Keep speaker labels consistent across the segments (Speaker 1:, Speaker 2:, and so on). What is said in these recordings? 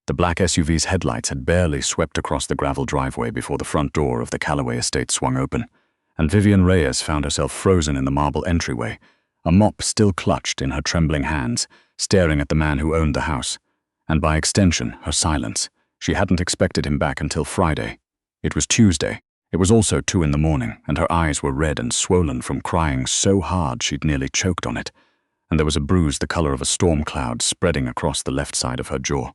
Speaker 1: The black SUV's headlights had barely swept across the gravel driveway before the front door of the Calloway estate swung open, and Vivian Reyes found herself frozen in the marble entryway, a mop still clutched in her trembling hands, staring at the man who owned the house, and by extension, her silence. She hadn't expected him back until Friday. It was Tuesday. It was also 2 in the morning, and her eyes were red and swollen from crying so hard she'd nearly choked on it, and there was a bruise the color of a storm cloud spreading across the left side of her jaw.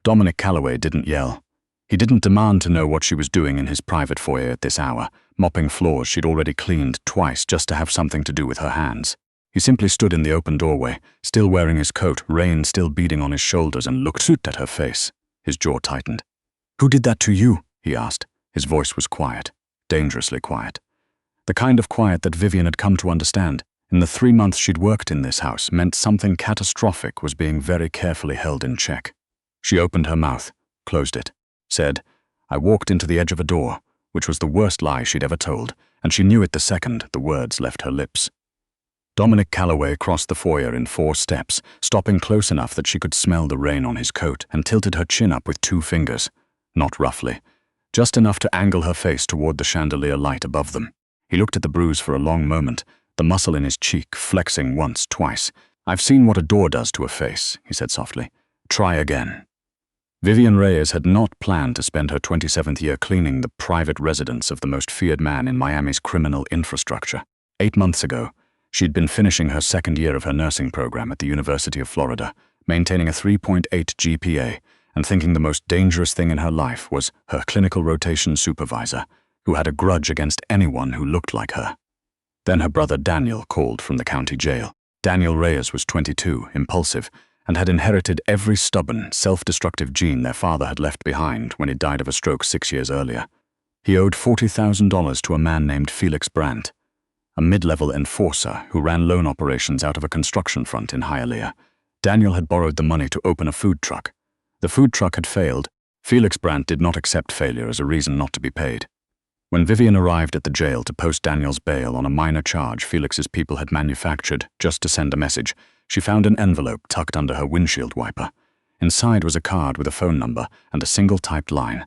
Speaker 1: Dominic Calloway didn't yell. He didn't demand to know what she was doing in his private foyer at this hour, mopping floors she'd already cleaned twice just to have something to do with her hands. He simply stood in the open doorway, still wearing his coat, rain still beating on his shoulders, and looked at her face. His jaw tightened. "Who did that to you?" he asked. His voice was quiet, dangerously quiet. The kind of quiet that Vivian had come to understand, in the 3 months she'd worked in this house, meant something catastrophic was being very carefully held in check. She opened her mouth, closed it, said, "I walked into the edge of a door," which was the worst lie she'd ever told, and she knew it the second the words left her lips. Dominic Calloway crossed the foyer in 4 steps, stopping close enough that she could smell the rain on his coat, and tilted her chin up with 2 fingers, not roughly, just enough to angle her face toward the chandelier light above them. He looked at the bruise for a long moment, the muscle in his cheek flexing once, twice. "I've seen what a door does to a face," he said softly. "Try again." Vivian Reyes had not planned to spend her 27th year cleaning the private residence of the most feared man in Miami's criminal infrastructure. 8 months ago, she'd been finishing her 2nd year of her nursing program at the University of Florida, maintaining a 3.8 GPA, and thinking the most dangerous thing in her life was her clinical rotation supervisor, who had a grudge against anyone who looked like her. Then her brother Daniel called from the county jail. Daniel Reyes was 22, impulsive, and had inherited every stubborn, self-destructive gene their father had left behind when he died of a stroke 6 years earlier. He owed $40,000 to a man named Felix Brandt, a mid-level enforcer who ran loan operations out of a construction front in Hialeah. Daniel had borrowed the money to open a food truck. The food truck had failed. Felix Brandt did not accept failure as a reason not to be paid. When Vivian arrived at the jail to post Daniel's bail on a minor charge Felix's people had manufactured just to send a message, she found an envelope tucked under her windshield wiper. Inside was a card with a phone number and a single typed line.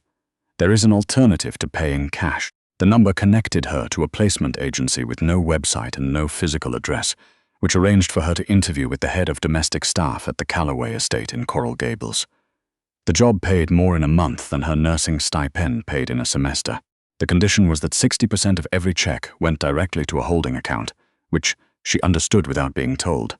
Speaker 1: "There is an alternative to paying cash." The number connected her to a placement agency with no website and no physical address, which arranged for her to interview with the head of domestic staff at the Calloway estate in Coral Gables. The job paid more in a month than her nursing stipend paid in a semester. The condition was that 60% of every check went directly to a holding account, which, she understood without being told,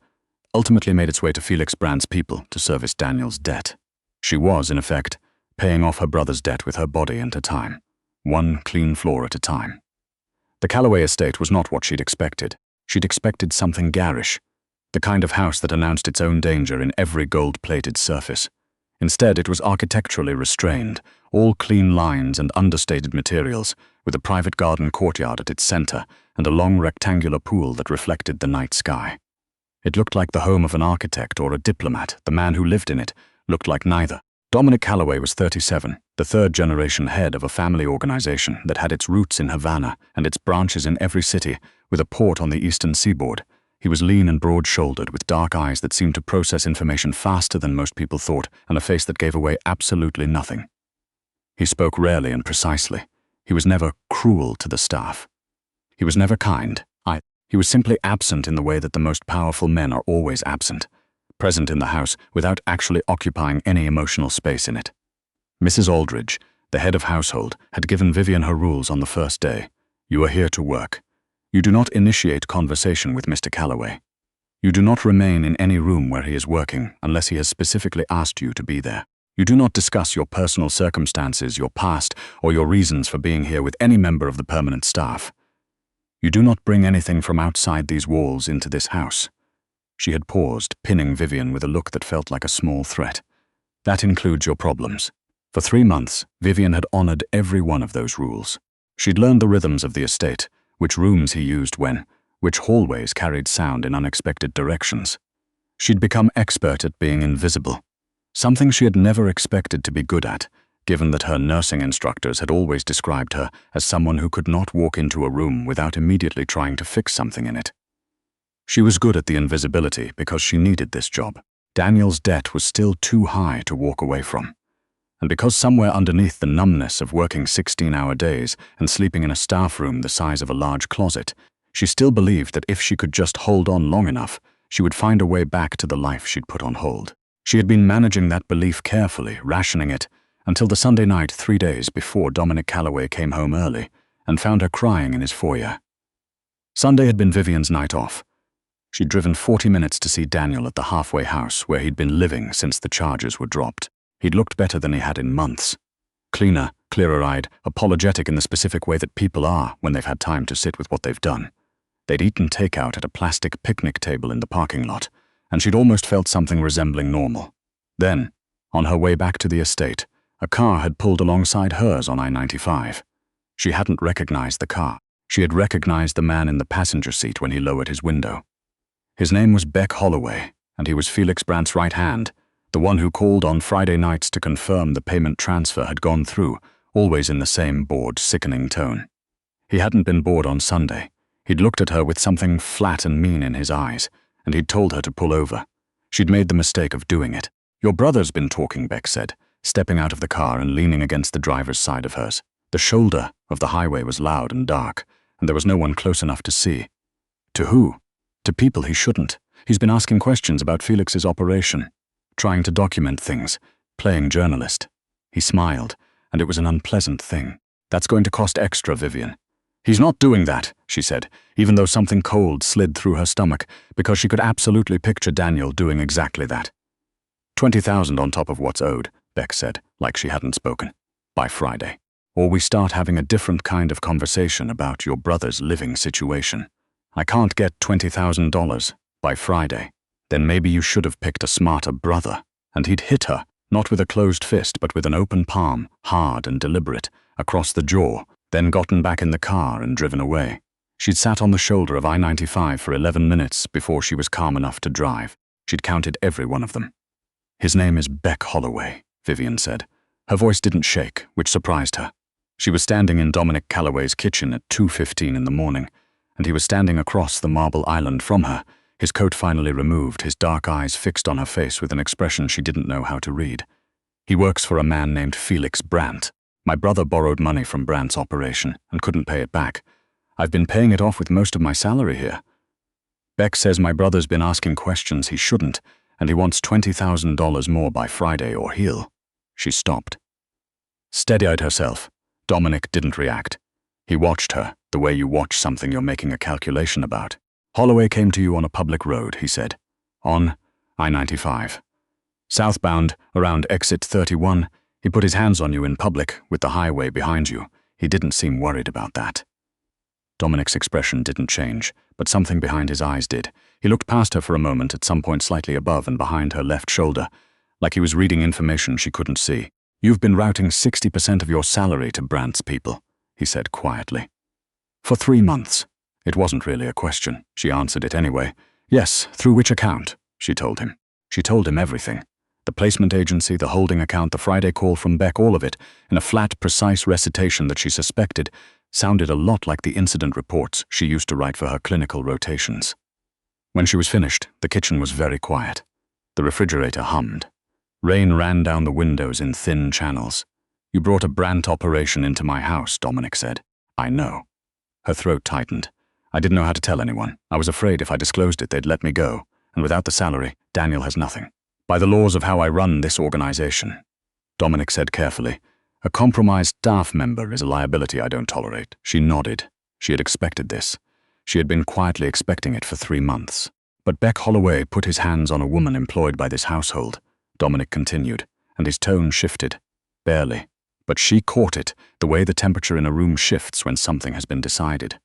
Speaker 1: ultimately made its way to Felix Brandt's people to service Daniel's debt. She was, in effect, paying off her brother's debt with her body and her time, one clean floor at a time. The Calloway estate was not what she'd expected. She'd expected something garish, the kind of house that announced its own danger in every gold-plated surface. Instead, it was architecturally restrained, all clean lines and understated materials, with a private garden courtyard at its center and a long rectangular pool that reflected the night sky. It looked like the home of an architect or a diplomat. The man who lived in it looked like neither. Dominic Calloway was 37, the 3rd-generation head of a family organization that had its roots in Havana and its branches in every city, with a port on the eastern seaboard. He was lean and broad-shouldered, with dark eyes that seemed to process information faster than most people thought, and a face that gave away absolutely nothing. He spoke rarely and precisely. He was never cruel to the staff. He was never kind. He was simply absent in the way that the most powerful men are always absent, present in the house without actually occupying any emotional space in it. Mrs. Aldridge, the head of household, had given Vivian her rules on the first day. "You are here to work. You do not initiate conversation with Mr. Calloway. You do not remain in any room where he is working unless he has specifically asked you to be there. You do not discuss your personal circumstances, your past, or your reasons for being here with any member of the permanent staff. You do not bring anything from outside these walls into this house." She had paused, pinning Vivian with a look that felt like a small threat. "That includes your problems." For 3 months, Vivian had honored every one of those rules. She'd learned the rhythms of the estate, which rooms he used when, which hallways carried sound in unexpected directions. She'd become expert at being invisible, something she had never expected to be good at, given that her nursing instructors had always described her as someone who could not walk into a room without immediately trying to fix something in it. She was good at the invisibility because she needed this job. Daniel's debt was still too high to walk away from. And because somewhere underneath the numbness of working 16-hour days and sleeping in a staff room the size of a large closet, she still believed that if she could just hold on long enough, she would find a way back to the life she'd put on hold. She had been managing that belief carefully, rationing it, until the Sunday night 3 days before Dominic Calloway came home early and found her crying in his foyer. Sunday had been Vivian's night off. She'd driven 40 minutes to see Daniel at the halfway house where he'd been living since the charges were dropped. He'd looked better than he had in months. Cleaner, clearer-eyed, apologetic in the specific way that people are when they've had time to sit with what they've done. They'd eaten takeout at a plastic picnic table in the parking lot, and she'd almost felt something resembling normal. Then, on her way back to the estate, a car had pulled alongside hers on I-95. She hadn't recognized the car. She had recognized the man in the passenger seat when he lowered his window. His name was Beck Holloway, and he was Felix Brandt's right hand, the one who called on Friday nights to confirm the payment transfer had gone through, always in the same bored, sickening tone. He hadn't been bored on Sunday. He'd looked at her with something flat and mean in his eyes, and he'd told her to pull over. She'd made the mistake of doing it. "Your brother's been talking," Beck said, stepping out of the car and leaning against the driver's side of hers. The shoulder of the highway was loud and dark, and there was no one close enough to see. To who? To people he shouldn't. He's been asking questions about Felix's operation, trying to document things, playing journalist. He smiled, and it was an unpleasant thing. "That's going to cost extra, Vivian." "He's not doing that," she said, even though something cold slid through her stomach, because she could absolutely picture Daniel doing exactly that. "20,000 on top of what's owed," Beck said, like she hadn't spoken. "By Friday. Or we start having a different kind of conversation about your brother's living situation. I can't get $20,000 by Friday. Then maybe you should have picked a smarter brother." And he'd hit her, not with a closed fist but with an open palm, hard and deliberate, across the jaw, then gotten back in the car and driven away. She'd sat on the shoulder of I-95 for 11 minutes before she was calm enough to drive. She'd counted every one of them. "His name is Beck Holloway," Vivian said. Her voice didn't shake, which surprised her. She was standing in Dominic Calloway's kitchen at 2:15 in the morning, and he was standing across the marble island from her, his coat finally removed, his dark eyes fixed on her face with an expression she didn't know how to read. "He works for a man named Felix Brandt. My brother borrowed money from Brandt's operation and couldn't pay it back. I've been paying it off with most of my salary here. Beck says my brother's been asking questions he shouldn't, and he wants $20,000 more by Friday or he'll..." She stopped. Steady-eyed herself, Dominic didn't react. He watched her, the way you watch something you're making a calculation about. "Holloway came to you on a public road," he said. "On I-95. Southbound, around exit 31, he put his hands on you in public, with the highway behind you. He didn't seem worried about that." Dominic's expression didn't change, but something behind his eyes did. He looked past her for a moment at some point slightly above and behind her left shoulder, like he was reading information she couldn't see. "You've been routing 60% of your salary to Brandt's people," he said quietly. "For 3 months." It wasn't really a question. She answered it anyway. "Yes, through which account?" she told him. She told him everything. The placement agency, the holding account, the Friday call from Beck, all of it, in a flat, precise recitation that she suspected sounded a lot like the incident reports she used to write for her clinical rotations. When she was finished, the kitchen was very quiet. The refrigerator hummed. Rain ran down the windows in thin channels. "You brought a Brandt operation into my house," Dominic said. "I know." Her throat tightened. "I didn't know how to tell anyone. I was afraid if I disclosed it, they'd let me go. And without the salary, Daniel has nothing. By the laws of how I run this organization," Dominic said carefully, "a compromised staff member is a liability I don't tolerate." She nodded. She had expected this. She had been quietly expecting it for 3 months. "But Beck Holloway put his hands on a woman employed by this household," Dominic continued, and his tone shifted. "Barely. But she caught it, the way the temperature in a room shifts when something has been decided.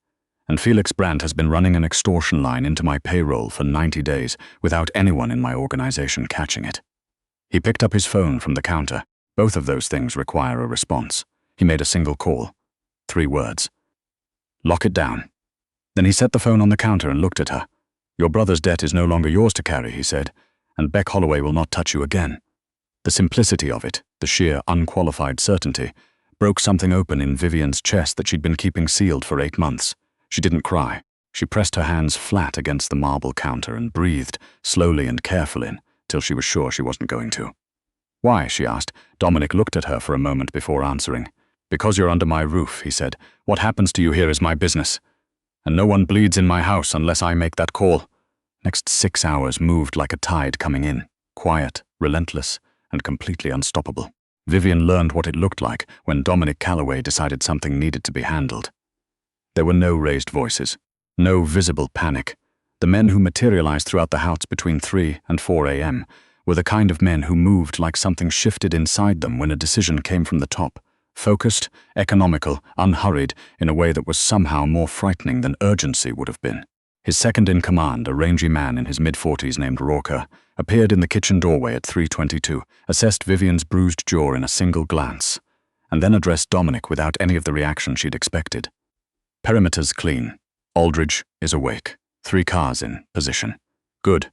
Speaker 1: And Felix Brandt has been running an extortion line into my payroll for 90 days without anyone in my organization catching it." He picked up his phone from the counter. Both of those things require a response. He made a single call. 3 words. "Lock it down." Then he set the phone on the counter and looked at her. "Your brother's debt is no longer yours to carry," he said, "and Beck Holloway will not touch you again." The simplicity of it, the sheer, unqualified certainty, broke something open in Vivian's chest that she'd been keeping sealed for 8 months. She didn't cry. She pressed her hands flat against the marble counter and breathed, slowly and carefully, till she was sure she wasn't going to. "Why?" she asked. Dominic looked at her for a moment before answering. "Because you're under my roof," he said. "What happens to you here is my business. And no one bleeds in my house unless I make that call." Next 6 hours moved like a tide coming in, quiet, relentless, and completely unstoppable. Vivian learned what it looked like when Dominic Calloway decided something needed to be handled. There were no raised voices, no visible panic. The men who materialized throughout the house between 3 and 4 a.m. were the kind of men who moved like something shifted inside them when a decision came from the top. Focused, economical, unhurried, in a way that was somehow more frightening than urgency would have been. His second-in-command, a rangy man in his mid-40s named Rourke, appeared in the kitchen doorway at 3:22, assessed Vivian's bruised jaw in a single glance, and then addressed Dominic without any of the reaction she'd expected. "Perimeter's clean. Aldridge is awake. 3 cars in position. Good.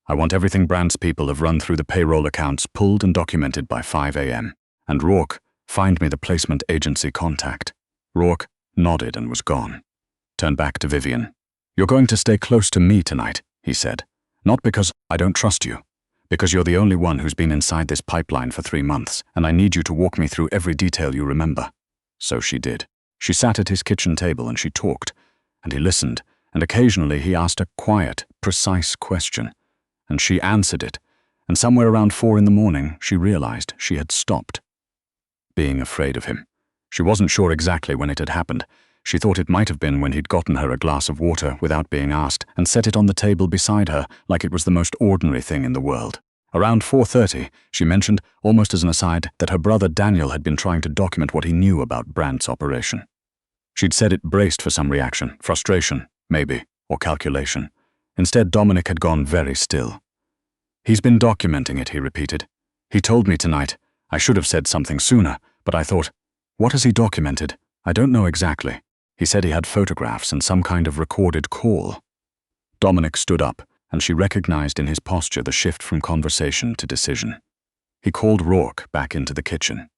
Speaker 1: I want everything Brandt's people have run through the payroll accounts pulled and documented by 5 a.m. And Rourke, find me the placement agency contact." Rourke nodded and was gone. Turned back to Vivian. "You're going to stay close to me tonight," he said. "Not because I don't trust you, because you're the only one who's been inside this pipeline for 3 months, and I need you to walk me through every detail you remember." So she did. She sat at his kitchen table and she talked, and he listened, and occasionally he asked a quiet, precise question, and she answered it, and somewhere around 4 in the morning she realized she had stopped being afraid of him. She wasn't sure exactly when it had happened. She thought it might have been when he'd gotten her a glass of water without being asked and set it on the table beside her like it was the most ordinary thing in the world. Around 4:30, she mentioned, almost as an aside, that her brother Daniel had been trying to document what he knew about Brandt's operation. She'd said it braced for some reaction, frustration, maybe, or calculation. Instead, Dominic had gone very still. "He's been documenting it," he repeated. "He told me tonight. I should have said something sooner, but I thought, what has he documented? I don't know exactly. He said he had photographs and some kind of recorded call." Dominic stood up, and she recognized in his posture the shift from conversation to decision. He called Rourke back into the kitchen.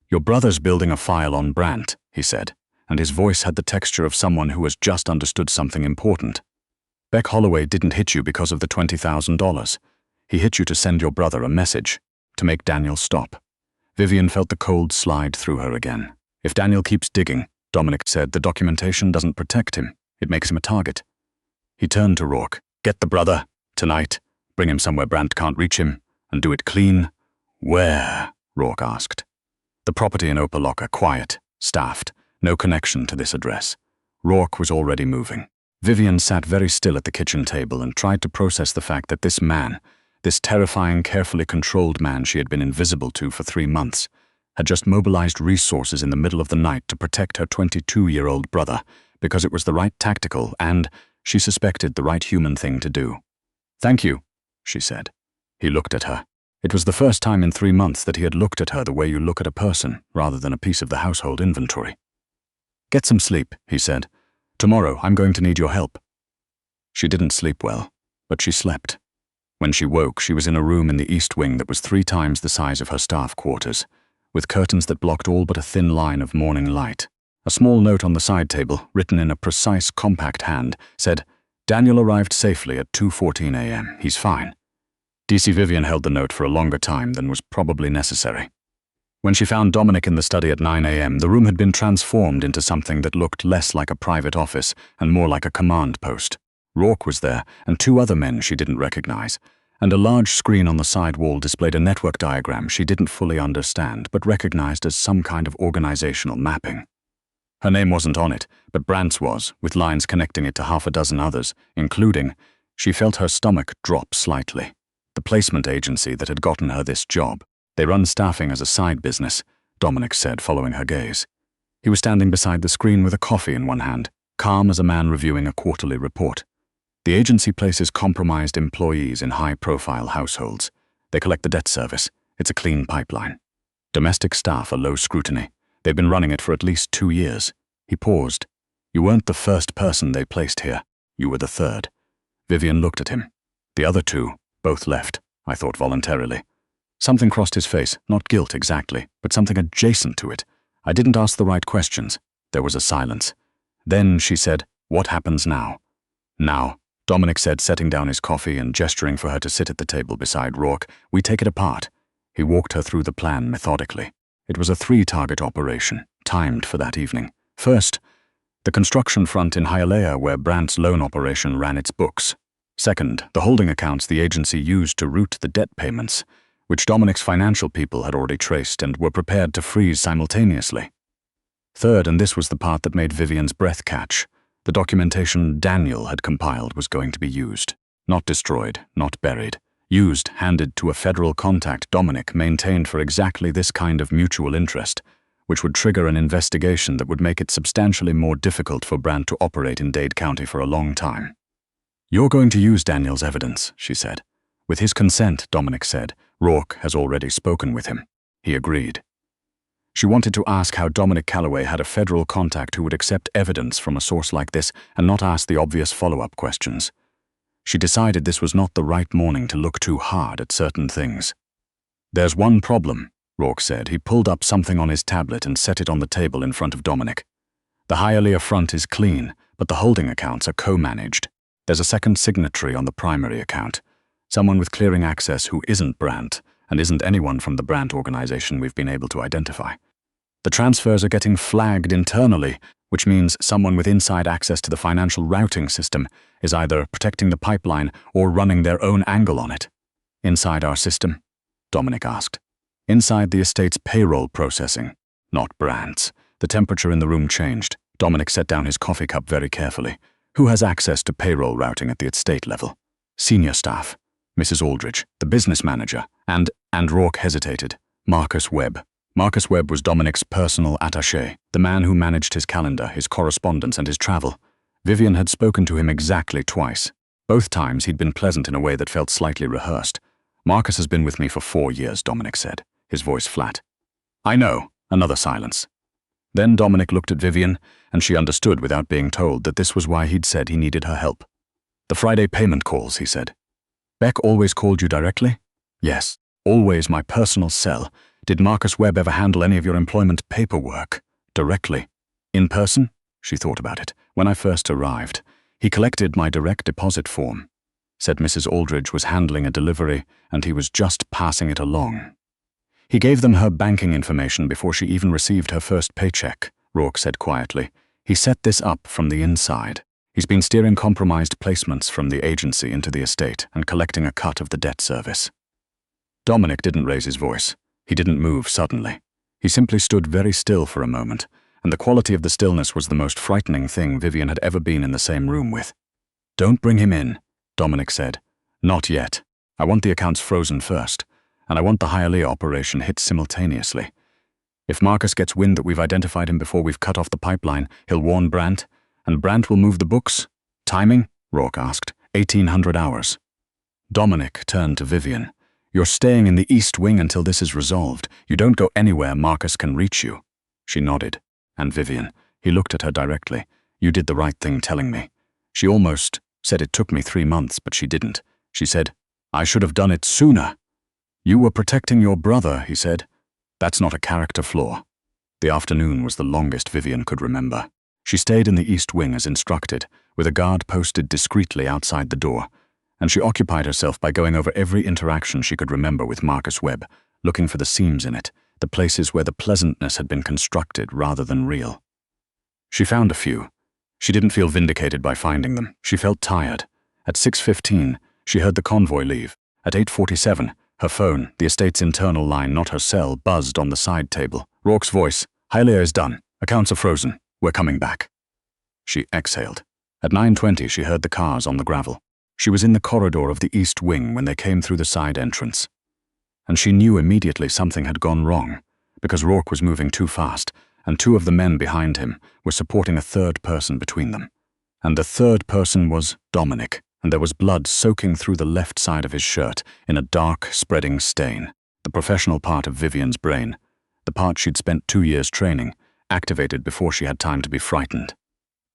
Speaker 1: "Your brother's building a file on Brandt," he said, and his voice had the texture of someone who has just understood something important. "Beck Holloway didn't hit you because of the $20,000. He hit you to send your brother a message, to make Daniel stop." Vivian felt the cold slide through her again. "If Daniel keeps digging," Dominic said, "the documentation doesn't protect him. It makes him a target." He turned to Rourke. "Get the brother, tonight. Bring him somewhere Brandt can't reach him, and do it clean." "Where?" Rourke asked. "The property in Opaloka, quiet, staffed, no connection to this address." Rourke was already moving. Vivian sat very still at the kitchen table and tried to process the fact that this man, this terrifying, carefully controlled man she had been invisible to for 3 months, had just mobilized resources in the middle of the night to protect her 22-year-old brother because it was the right tactical and, she suspected, the right human thing to do. "Thank you," she said. He looked at her. It was the first time in 3 months that he had looked at her the way you look at a person rather than a piece of the household inventory. "Get some sleep," he said. "Tomorrow I'm going to need your help." She didn't sleep well, but she slept. When she woke, she was in a room in the East Wing that was 3 times the size of her staff quarters, with curtains that blocked all but a thin line of morning light. A small note on the side table, written in a precise, compact hand, said, "Daniel arrived safely at 2:14 a.m. He's fine." DC Vivian held the note for a longer time than was probably necessary. When she found Dominic in the study at 9 a.m., the room had been transformed into something that looked less like a private office and more like a command post. Rourke was there, and 2 other men she didn't recognize, and a large screen on the side wall displayed a network diagram she didn't fully understand but recognized as some kind of organizational mapping. Her name wasn't on it, but Brandt's was, with lines connecting it to half a dozen others, including, she felt her stomach drop slightly, the placement agency that had gotten her this job. "They run staffing as a side business," Dominic said, following her gaze. He was standing beside the screen with a coffee in one hand, calm as a man reviewing a quarterly report. "The agency places compromised employees in high-profile households. They collect the debt service. It's a clean pipeline. Domestic staff are low scrutiny. They've been running it for at least 2 years. He paused. "You weren't the first person they placed here. You were the third." Vivian looked at him. "The other 2, both left," I thought voluntarily. Something crossed his face, not guilt exactly, but something adjacent to it. I didn't ask the right questions. There was a silence. Then she said, "What happens now?" "Now, Dominic said, setting down his coffee and gesturing for her to sit at the table beside Rourke. "We take it apart." He walked her through the plan methodically. It was a 3-target operation, timed for that evening. First, the construction front in Hialeah where Brandt's loan operation ran its books. Second, the holding accounts the agency used to route the debt payments, which Dominic's financial people had already traced and were prepared to freeze simultaneously. Third, and this was the part that made Vivian's breath catch, the documentation Daniel had compiled was going to be used. Not destroyed, not buried. Used, handed to a federal contact Dominic maintained for exactly this kind of mutual interest, which would trigger an investigation that would make it substantially more difficult for Brandt to operate in Dade County for a long time. "You're going to use Daniel's evidence," she said. "With his consent," Dominic said. "Rourke has already spoken with him." He agreed. She wanted to ask how Dominic Calloway had a federal contact who would accept evidence from a source like this and not ask the obvious follow-up questions. She decided this was not the right morning to look too hard at certain things. "There's one problem," Rourke said. He pulled up something on his tablet and set it on the table in front of Dominic. "The Hialeah front is clean, but the holding accounts are co-managed. There's a second signatory on the primary account, someone with clearing access who isn't Brandt, and isn't anyone from the Brandt organization we've been able to identify. The transfers are getting flagged internally, which means someone with inside access to the financial routing system is either protecting the pipeline or running their own angle on it." "Inside our system?" Dominic asked. "Inside the estate's payroll processing, not Brandt's." The temperature in the room changed. Dominic set down his coffee cup very carefully. "Who has access to payroll routing at the estate level?" "Senior staff. Mrs. Aldridge, the business manager, and Rourke hesitated. Marcus Webb. Marcus Webb was Dominic's personal attaché, the man who managed his calendar, his correspondence, and his travel. Vivian had spoken to him exactly twice. Both times he'd been pleasant in a way that felt slightly rehearsed. "Marcus has been with me for 4 years, Dominic said, his voice flat. "I know." Another silence. Then Dominic looked at Vivian, and she understood without being told that this was why he'd said he needed her help. "The Friday payment calls," he said. "Beck always called you directly?" "Yes, always my personal cell. Did Marcus Webb ever handle any of your employment paperwork?" "Directly." "In person?" She thought about it. "When I first arrived, he collected my direct deposit form. Said Mrs. Aldridge was handling a delivery, and he was just passing it along. He gave them her banking information before she even received her first paycheck," Rourke said quietly. "He set this up from the inside. He's been steering compromised placements from the agency into the estate and collecting a cut of the debt service." Dominic didn't raise his voice. He didn't move suddenly. He simply stood very still for a moment, and the quality of the stillness was the most frightening thing Vivian had ever been in the same room with. "Don't bring him in," Dominic said. "Not yet. I want the accounts frozen first, and I want the Hialeah operation hit simultaneously. If Marcus gets wind that we've identified him before we've cut off the pipeline, he'll warn Brandt, and Brandt will move the books." "Timing?" Rourke asked. 1800 hours. Dominic turned to Vivian. "You're staying in the East Wing until this is resolved. You don't go anywhere Marcus can reach you." She nodded. "And Vivian," he looked at her directly, "you did the right thing telling me." She almost said it took me 3 months, but she didn't. She said, "I should have done it sooner." "You were protecting your brother," he said. "That's not a character flaw." The afternoon was the longest Vivian could remember. She stayed in the East Wing as instructed, with a guard posted discreetly outside the door, and she occupied herself by going over every interaction she could remember with Marcus Webb, looking for the seams in it, the places where the pleasantness had been constructed rather than real. She found a few. She didn't feel vindicated by finding them. She felt tired. At 6:15, she heard the convoy leave. At 8:47, her phone, the estate's internal line, not her cell, buzzed on the side table. Rourke's voice. "Hialeah is done. Accounts are frozen. We're coming back." She exhaled. At 9:20, she heard the cars on the gravel. She was in the corridor of the East Wing when they came through the side entrance. And she knew immediately something had gone wrong, because Rourke was moving too fast, and 2 of the men behind him were supporting a third person between them. And the third person was Dominic, and there was blood soaking through the left side of his shirt in a dark, spreading stain, the professional part of Vivian's brain, the part she'd spent 2 years training, activated before she had time to be frightened.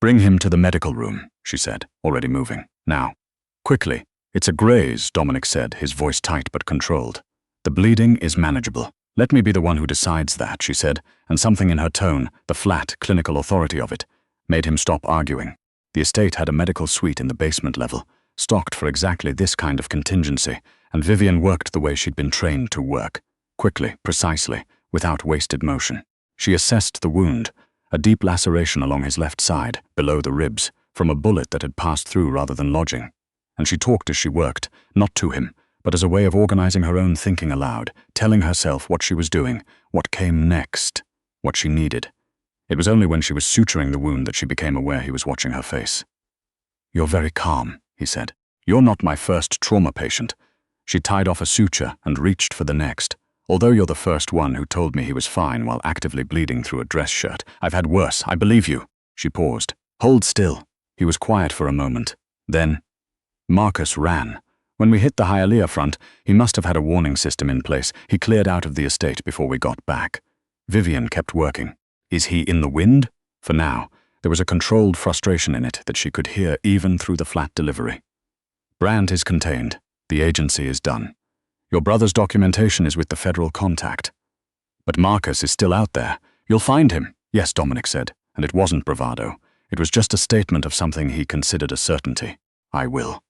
Speaker 1: "Bring him to the medical room," she said, already moving. "Now. Quickly." "It's a graze," Dominic said, his voice tight but controlled. "The bleeding is manageable. Let me be the one who decides that," she said, and something in her tone, the flat, clinical authority of it, made him stop arguing. The estate had a medical suite in the basement level, stocked for exactly this kind of contingency, and Vivian worked the way she'd been trained to work, quickly, precisely, without wasted motion. She assessed the wound, a deep laceration along his left side, below the ribs, from a bullet that had passed through rather than lodging. And she talked as she worked, not to him, but as a way of organizing her own thinking aloud, telling herself what she was doing, what came next, what she needed. It was only when she was suturing the wound that she became aware he was watching her face. "You're very calm," he said. "You're not my first trauma patient." She tied off a suture and reached for the next. "Although you're the first one who told me he was fine while actively bleeding through a dress shirt, I've had worse, I believe you." She paused. "Hold still." He was quiet for a moment. Then, Marcus ran. When we hit the Hialeah front, he must have had a warning system in place. He cleared out of the estate before we got back. Vivian kept working. "Is he in the wind?" For now, there was a controlled frustration in it that she could hear even through the flat delivery. "Brandt is contained. The agency is done. Your brother's documentation is with the federal contact. But Marcus is still out there. You'll find him." "Yes," Dominic said, and it wasn't bravado. It was just a statement of something he considered a certainty. "I will."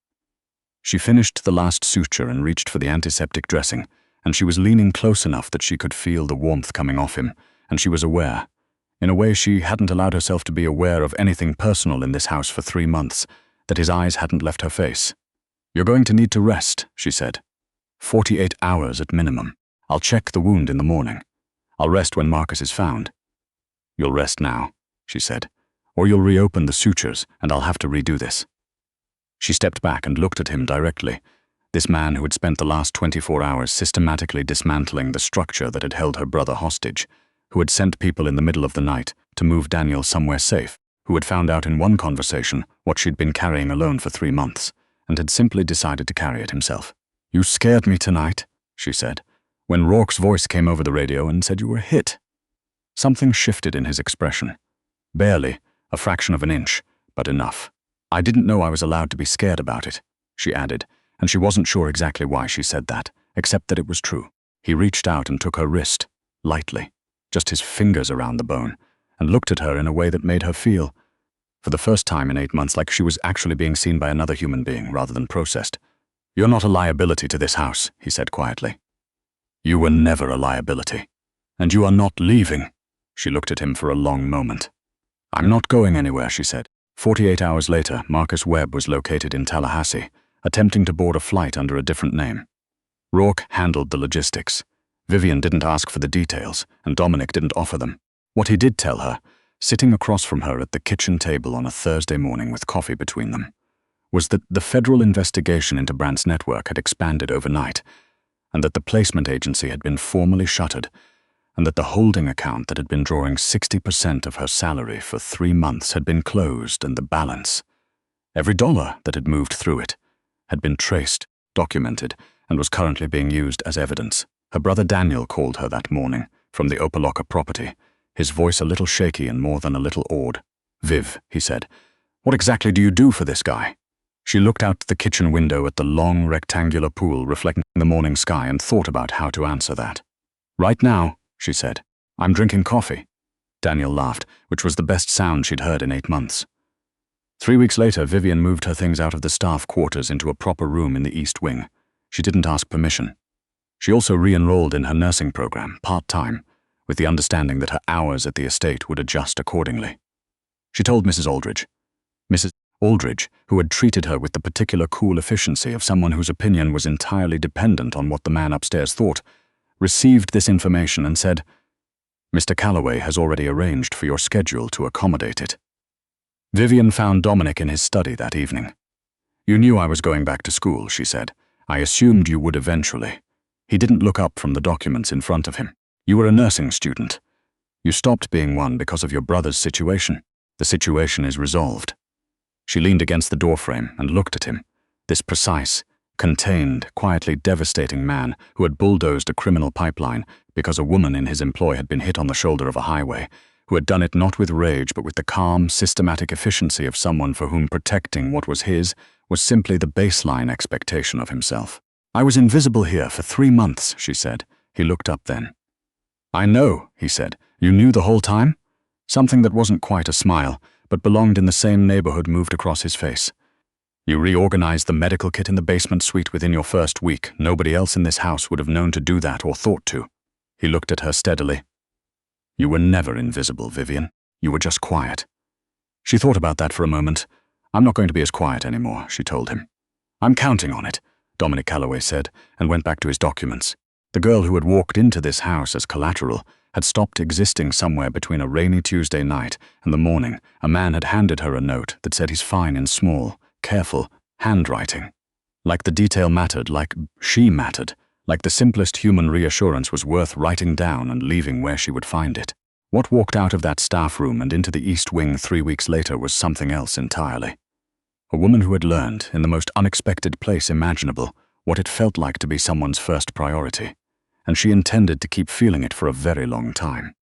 Speaker 1: She finished the last suture and reached for the antiseptic dressing, and she was leaning close enough that she could feel the warmth coming off him, and she was aware. In a way she hadn't allowed herself to be aware of anything personal in this house for 3 months, that his eyes hadn't left her face. "You're going to need to rest," she said. 48 hours at minimum. I'll check the wound in the morning. I'll rest when Marcus is found." "You'll rest now," she said, "or you'll reopen the sutures and I'll have to redo this." She stepped back and looked at him directly, this man who had spent the last 24 hours systematically dismantling the structure that had held her brother hostage, who had sent people in the middle of the night to move Daniel somewhere safe, who had found out in one conversation what she'd been carrying alone for 3 months, and had simply decided to carry it himself. "You scared me tonight," she said, when Rourke's voice came over the radio and said you were hit. Something shifted in his expression. Barely, a fraction of an inch, but enough. "I didn't know I was allowed to be scared about it," she added, and she wasn't sure exactly why she said that, except that it was true. He reached out and took her wrist, lightly, just his fingers around the bone, and looked at her in a way that made her feel, for the first time in 8 months, like she was actually being seen by another human being rather than processed. "You're not a liability to this house," he said quietly. "You were never a liability. And you are not leaving." She looked at him for a long moment. "I'm not going anywhere," she said. 48 hours later, Marcus Webb was located in Tallahassee, attempting to board a flight under a different name. Rourke handled the logistics. Vivian didn't ask for the details, and Dominic didn't offer them. What he did tell her, sitting across from her at the kitchen table on a Thursday morning with coffee between them, was that the federal investigation into Brandt's network had expanded overnight, and that the placement agency had been formally shuttered, and that the holding account that had been drawing 60% of her salary for 3 months had been closed, and the balance, every dollar that had moved through it, had been traced, documented, and was currently being used as evidence. Her brother Daniel called her that morning, from the Opaloka property, his voice a little shaky and more than a little awed. "Viv," he said, "what exactly do you do for this guy?" She looked out the kitchen window at the long rectangular pool reflecting the morning sky and thought about how to answer that. "Right now," she said, "I'm drinking coffee." Daniel laughed, which was the best sound she'd heard in 8 months. 3 weeks later, Vivian moved her things out of the staff quarters into a proper room in the East Wing. She didn't ask permission. She also re-enrolled in her nursing program, part-time, with the understanding that her hours at the estate would adjust accordingly. She told Mrs. Aldridge. Mrs. Aldridge, who had treated her with the particular cool efficiency of someone whose opinion was entirely dependent on what the man upstairs thought, received this information and said, "Mr. Calloway has already arranged for your schedule to accommodate it." Vivian found Dominic in his study that evening. "You knew I was going back to school," she said. "I assumed you would eventually." He didn't look up from the documents in front of him. "You were a nursing student. You stopped being one because of your brother's situation. The situation is resolved." She leaned against the doorframe and looked at him, this precise, contained, quietly devastating man who had bulldozed a criminal pipeline because a woman in his employ had been hit on the shoulder of a highway, who had done it not with rage but with the calm, systematic efficiency of someone for whom protecting what was his was simply the baseline expectation of himself. "I was invisible here for 3 months, she said. He looked up then. "I know," he said. "You knew the whole time?" Something that wasn't quite a smile, but belonged in the same neighborhood moved across his face. You reorganized the medical kit in the basement suite within your first week. Nobody else in this house would have known to do that or thought to. He looked at her steadily. You were never invisible, Vivian. You were just quiet. She thought about that for a moment. I'm not going to be as quiet anymore, she told him. I'm counting on it, Dominic Calloway said, and went back to his documents. The girl who had walked into this house as collateral had stopped existing somewhere between a rainy Tuesday night and the morning a man had handed her a note that said he's fine in small, careful handwriting. Like the detail mattered, like she mattered, like the simplest human reassurance was worth writing down and leaving where she would find it. What walked out of that staff room and into the East Wing 3 weeks later was something else entirely. A woman who had learned, in the most unexpected place imaginable, what it felt like to be someone's first priority, and she intended to keep feeling it for a very long time.